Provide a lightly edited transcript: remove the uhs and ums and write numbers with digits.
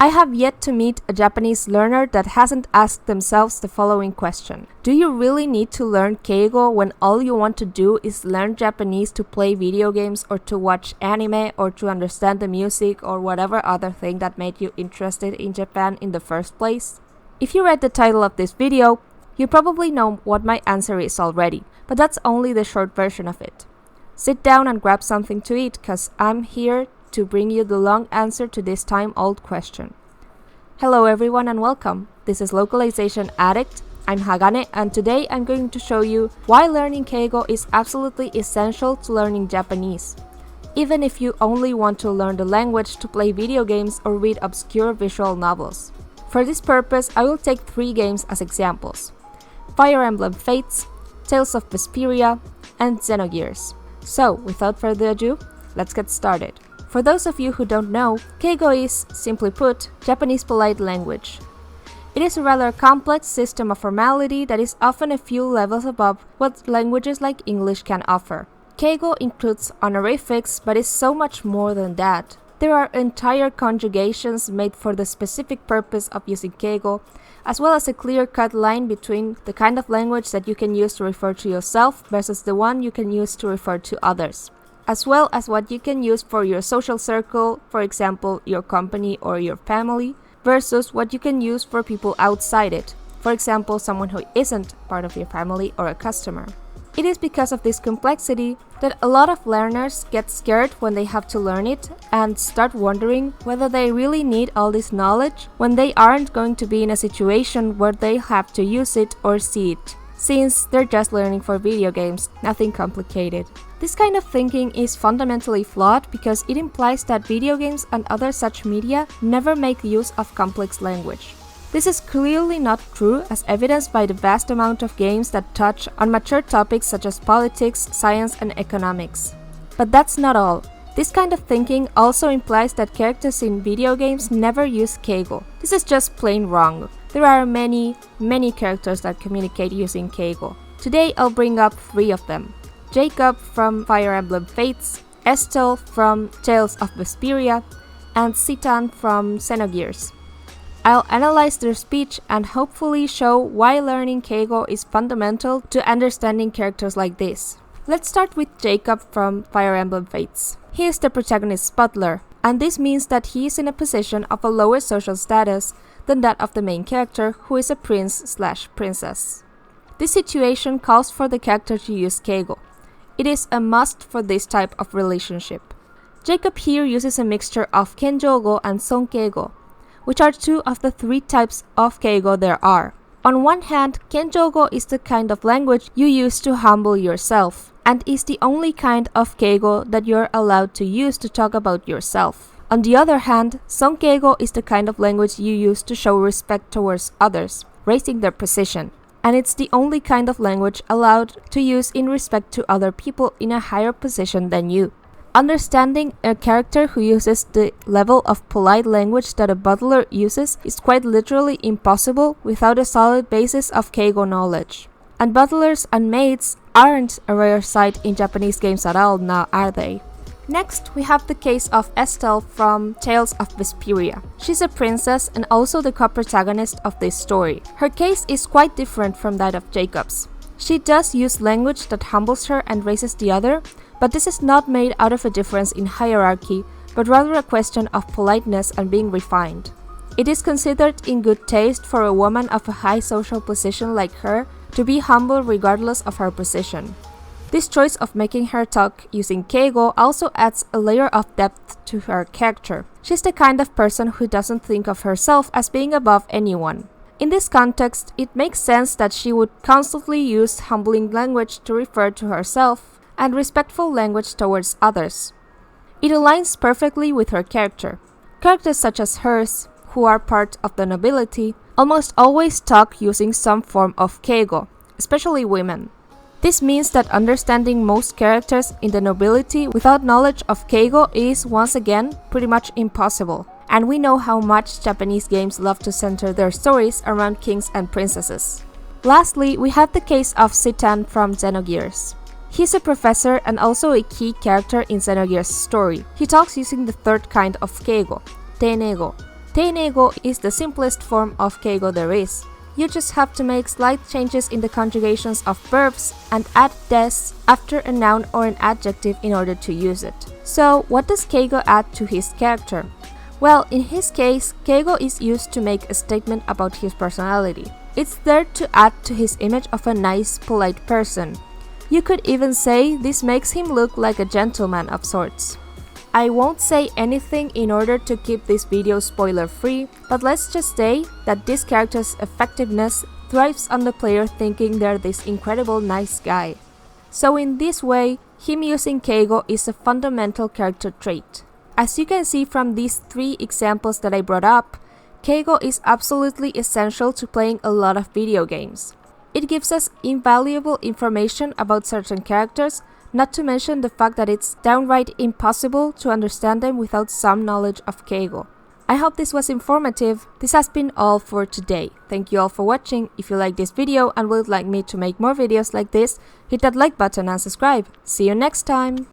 I have yet to meet a Japanese learner that hasn't asked themselves the following question. Do you really need to learn Keigo when all you want to do is learn Japanese to play video games or to watch anime or to understand the music or whatever other thing that made you interested in Japan in the first place? If you read the title of this video, you probably know what my answer is already, but that's only the short version of it. Sit down and grab something to eat, cause I'm here to bring you the long answer to this time-old question. Hello everyone and welcome. This is Localization Addict. I'm Hagane and today I'm going to show you why learning Keigo is absolutely essential to learning Japanese, even if you only want to learn the language to play video games or read obscure visual novels. For this purpose, I will take 3 games as examples: Fire Emblem Fates, Tales of Vesperia, and Xenogears. So, without further ado, let's get started. For those of you who don't know, Keigo is, simply put, Japanese polite language. It is a rather complex system of formality that is often a few levels above what languages like English can offer. Keigo includes honorifics, but is so much more than that. There are entire conjugations made for the specific purpose of using Keigo, as well as a clear-cut line between the kind of language that you can use to refer to yourself versus the one you can use to refer to others, as well as what you can use for your social circle, for example, your company or your family, versus what you can use for people outside it, for example, someone who isn't part of your family or a customer. It is because of this complexity that a lot of learners get scared when they have to learn it and start wondering whether they really need all this knowledge when they aren't going to be in a situation where they have to use it or see it, since they're just learning for video games, nothing complicated. This kind of thinking is fundamentally flawed because it implies that video games and other such media never make use of complex language. This is clearly not true, as evidenced by the vast amount of games that touch on mature topics such as politics, science, and economics. But that's not all. This kind of thinking also implies that characters in video games never use Keigo. This is just plain wrong. There are many characters that communicate using Keigo. Today I'll bring up 3 of them: Jacob from Fire Emblem Fates, Estelle from Tales of Vesperia, and Citan from Xenogears. I'll analyze their speech and hopefully show why learning Keigo is fundamental to understanding characters like this. Let's start with Jacob from Fire Emblem Fates. He is the protagonist's butler, and this means that he is in a position of a lower social status than that of the main character, who is a prince/princess. This situation calls for the character to use Keigo. It is a must for this type of relationship. Jacob here uses a mixture of Kenjogo and Sonkeigo, which are 2 of the 3 types of Keigo there are. On one hand, Kenjogo is the kind of language you use to humble yourself, and is the only kind of Keigo that you're allowed to use to talk about yourself. On the other hand, Sonkeigo is the kind of language you use to show respect towards others, raising their position, and it's the only kind of language allowed to use in respect to other people in a higher position than you. Understanding a character who uses the level of polite language that a butler uses is quite literally impossible without a solid basis of Keigo knowledge. And butlers and maids aren't a rare sight in Japanese games at all now, are they? Next, we have the case of Estelle from Tales of Vesperia. She's a princess and also the co-protagonist of this story. Her case is quite different from that of Jacob's. She does use language that humbles her and raises the other, but this is not made out of a difference in hierarchy, but rather a question of politeness and being refined. It is considered in good taste for a woman of a high social position like her to be humble regardless of her position. This choice of making her talk using Keigo also adds a layer of depth to her character. She's the kind of person who doesn't think of herself as being above anyone. In this context, it makes sense that she would constantly use humbling language to refer to herself and respectful language towards others. It aligns perfectly with her character. Characters such as hers, who are part of the nobility, almost always talk using some form of Keigo, especially women. This means that understanding most characters in the nobility without knowledge of Keigo is, once again, pretty much impossible. And we know how much Japanese games love to center their stories around kings and princesses. Lastly, we have the case of Citan from Xenogears. He's a professor and also a key character in Xenogears' story. He talks using the 3rd kind of Keigo, Tenego. Teinego is the simplest form of Keigo there is. You just have to make slight changes in the conjugations of verbs and add des after a noun or an adjective in order to use it. So, what does Keigo add to his character? Well, in his case, Keigo is used to make a statement about his personality. It's there to add to his image of a nice, polite person. You could even say this makes him look like a gentleman of sorts. I won't say anything in order to keep this video spoiler free, but let's just say that this character's effectiveness thrives on the player thinking they're this incredible nice guy. So in this way, him using Keigo is a fundamental character trait. As you can see from these 3 examples that I brought up, Keigo is absolutely essential to playing a lot of video games. It gives us invaluable information about certain characters, not to mention the fact that it's downright impossible to understand them without some knowledge of Keigo. I hope this was informative. This has been all for today. Thank you all for watching. If you like this video and would like me to make more videos like this, hit that like button and subscribe. See you next time!